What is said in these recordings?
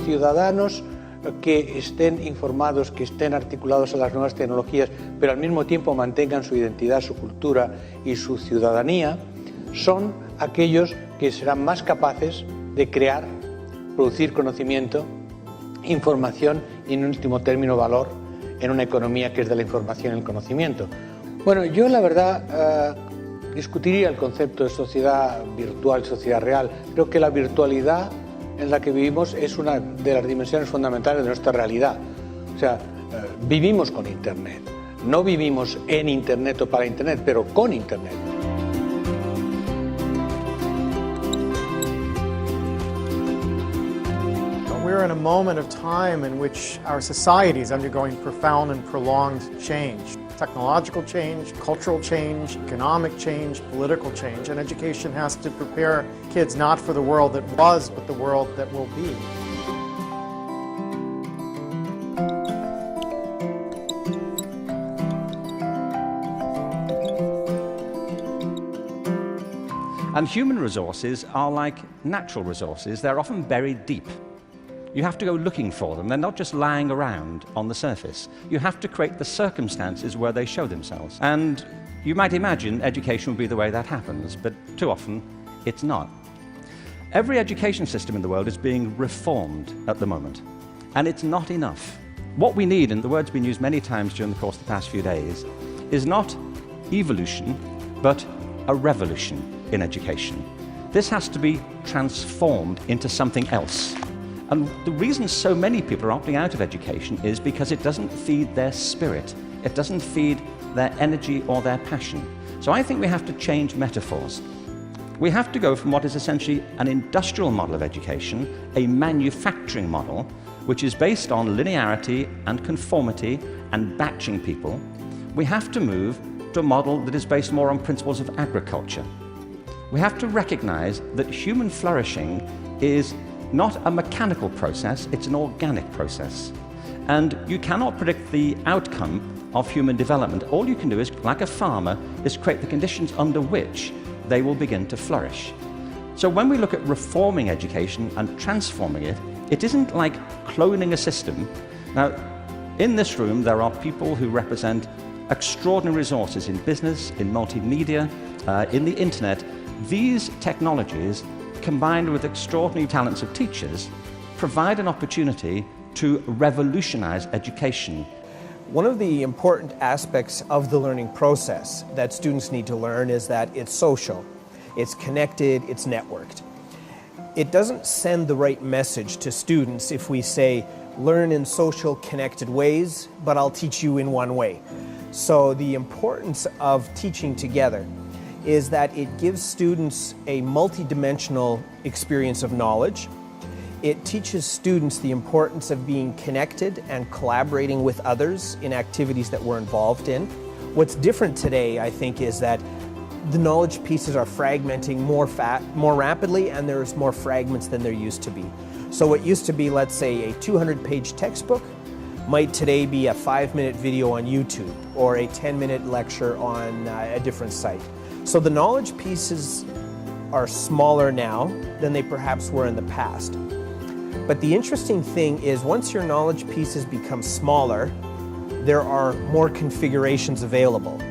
ciudadanos que estén informados, que estén articulados a las nuevas tecnologías, pero al mismo tiempo mantengan su identidad, su cultura y su ciudadanía, son aquellos que serán más capaces de crear, producir conocimiento, información y, en último término, valor en una economía que es de la información y el conocimiento. Bueno, yo la verdad discutiría el concepto de sociedad virtual, sociedad real. Creo que la virtualidad en la que vivimos es una de las dimensiones fundamentales de nuestra realidad. O sea, vivimos con Internet. No vivimos en Internet o para Internet, pero con Internet. We're in a moment of time in which our society is undergoing profound and prolonged change. Technological change, cultural change, economic change, political change, and education has to prepare kids not for the world that was, but the world that will be. And human resources are like natural resources. They're often buried deep. You have to go looking for them. They're not just lying around on the surface. You have to create the circumstances where they show themselves. And you might imagine education would be the way that happens, but too often it's not. Every education system in the world is being reformed at the moment, and it's not enough. What we need, and the word's been used many times during the course of the past few days, is not evolution, but a revolution in education. This has to be transformed into something else. And the reason so many people are opting out of education is because it doesn't feed their spirit. It doesn't feed their energy or their passion. So I think we have to change metaphors. We have to go from what is essentially an industrial model of education, a manufacturing model, which is based on linearity and conformity and batching people. We have to move to a model that is based more on principles of agriculture. We have to recognize that human flourishing is not a mechanical process, it's an organic process. And you cannot predict the outcome of human development. All you can do is, like a farmer, is create the conditions under which they will begin to flourish. So when we look at reforming education and transforming it, it isn't like cloning a system. Now, in this room, there are people who represent extraordinary resources in business, in multimedia, in the internet. These technologies, combined with extraordinary talents of teachers, provide an opportunity to revolutionize education. One of the important aspects of the learning process that students need to learn is that it's social, it's connected, it's networked. It doesn't send the right message to students if we say, learn in social, connected ways, but I'll teach you in one way. So the importance of teaching together is that it gives students a multidimensional experience of knowledge. It teaches students the importance of being connected and collaborating with others in activities that we're involved in. What's different today, I think, is that the knowledge pieces are fragmenting more rapidly, and there's more fragments than there used to be. So what used to be, let's say, a 200-page textbook might today be a 5-minute video on YouTube or a 10-minute lecture on a different site. So the knowledge pieces are smaller now than they perhaps were in the past. But the interesting thing is, once your knowledge pieces become smaller, there are more configurations available.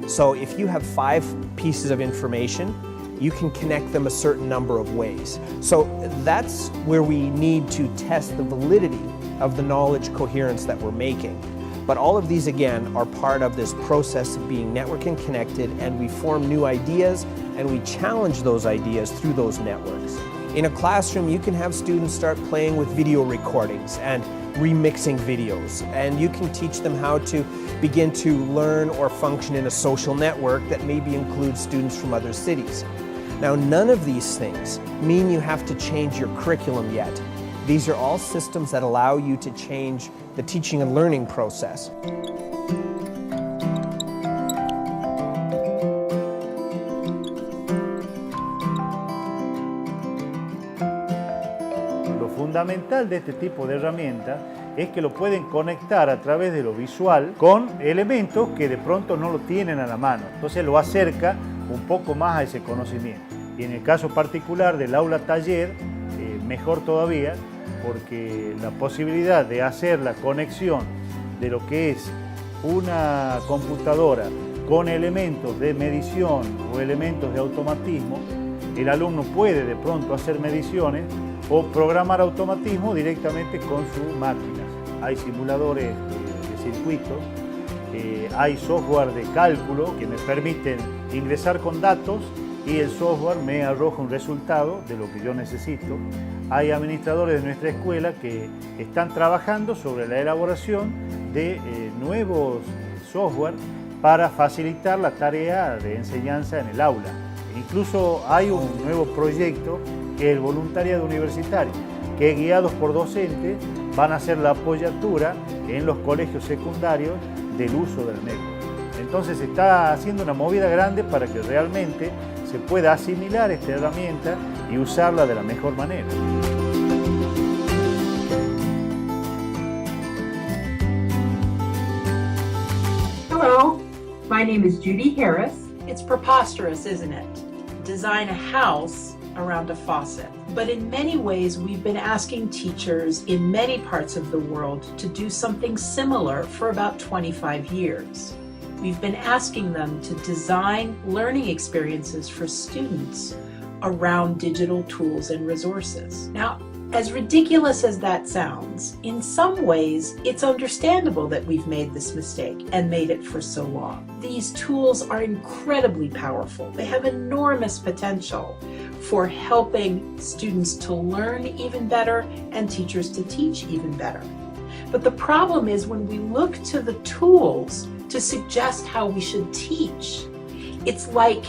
So if you have 5 pieces of information, you can connect them a certain number of ways. So that's where we need to test the validity of the knowledge coherence that we're making. But all of these, again, are part of this process of being networked and connected, and we form new ideas and we challenge those ideas through those networks. In a classroom, you can have students start playing with video recordings and remixing videos, and you can teach them how to begin to learn or function in a social network that maybe includes students from other cities. Now, none of these things mean you have to change your curriculum yet. These are all systems that allow you to change the teaching and learning process. Lo fundamental de este tipo de herramientas es que lo pueden conectar a través de lo visual con elementos que de pronto no lo tienen a la mano. Entonces lo acerca un poco más a ese conocimiento. Y en el caso particular del aula taller, mejor todavía, porque la posibilidad de hacer la conexión de lo que es una computadora con elementos de medición o elementos de automatismo, el alumno puede de pronto hacer mediciones o programar automatismo directamente con sus máquinas. Hay simuladores de circuitos, hay software de cálculo que me permiten ingresar con datos y el software me arroja un resultado de lo que yo necesito. Hay administradores de nuestra escuela que están trabajando sobre la elaboración de nuevos software para facilitar la tarea de enseñanza en el aula. Incluso hay un nuevo proyecto que es el voluntariado universitario, que guiados por docentes van a hacer la apoyatura en los colegios secundarios del uso del network. Entonces se está haciendo una movida grande para que realmente se pueda asimilar esta herramienta y usarla de la mejor manera. Hello, my name is Judy Harris. It's preposterous, isn't it? Design a house around a faucet. But in many ways, we've been asking teachers in many parts of the world to do something similar for about 25 years. We've been asking them to design learning experiences for students around digital tools and resources. Now, as ridiculous as that sounds, in some ways, it's understandable that we've made this mistake and made it for so long. These tools are incredibly powerful. They have enormous potential for helping students to learn even better and teachers to teach even better. But the problem is when we look to the tools to suggest how we should teach, it's like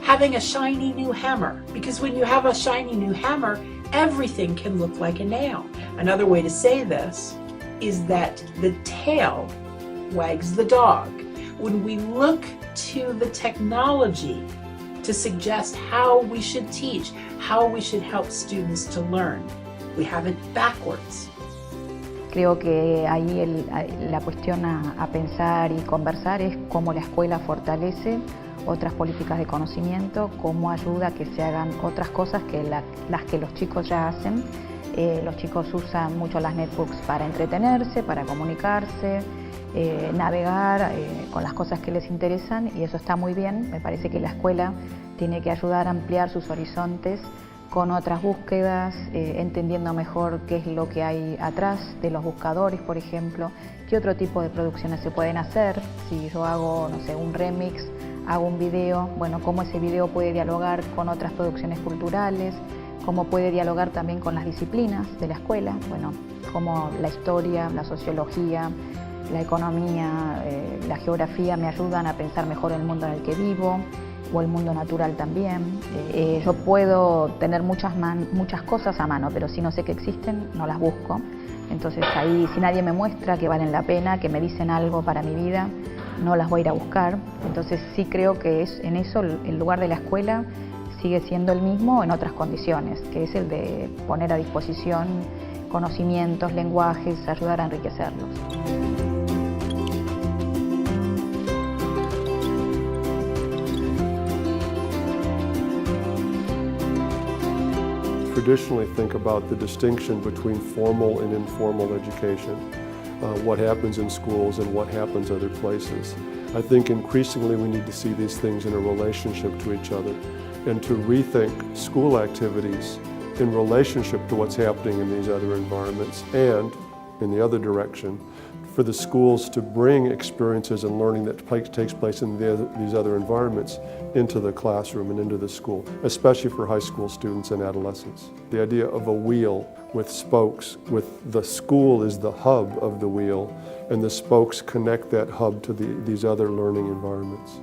having a shiny new hammer, because when you have a shiny new hammer, everything can look like a nail. Another way to say this is that the tail wags the dog. When we look to the technology to suggest how we should teach, how we should help students to learn, we have it backwards. Creo que ahí la cuestión a pensar y conversar es cómo la escuela fortalece otras políticas de conocimiento, cómo ayuda a que se hagan otras cosas que las que los chicos ya hacen. Los chicos usan mucho las netbooks para entretenerse, para comunicarse, navegar con las cosas que les interesan, y eso está muy bien. Me parece que la escuela tiene que ayudar a ampliar sus horizontes con otras búsquedas, entendiendo mejor qué es lo que hay atrás de los buscadores, por ejemplo, qué otro tipo de producciones se pueden hacer. Si yo hago, no sé, un remix, hago un video, bueno, cómo ese video puede dialogar con otras producciones culturales, cómo puede dialogar también con las disciplinas de la escuela, bueno, cómo la historia, la sociología, la economía, la geografía me ayudan a pensar mejor el mundo en el que vivo, o el mundo natural también. Yo puedo tener muchas cosas a mano, pero si no sé que existen, no las busco. Entonces ahí, si nadie me muestra que valen la pena, que me dicen algo para mi vida, no las voy a ir a buscar. Entonces sí creo que es en eso el lugar de la escuela sigue siendo el mismo en otras condiciones, que es el de poner a disposición conocimientos, lenguajes, ayudar a enriquecerlos. Traditionally think about the distinction between formal and informal education, what happens in schools and what happens other places. I think increasingly we need to see these things in a relationship to each other and to rethink school activities in relationship to what's happening in these other environments, and in the other direction, for the schools to bring experiences and learning that takes place in these other environments into the classroom and into the school, especially for high school students and adolescents. The idea of a wheel with spokes, with the school is the hub of the wheel, and the spokes connect that hub to these other learning environments.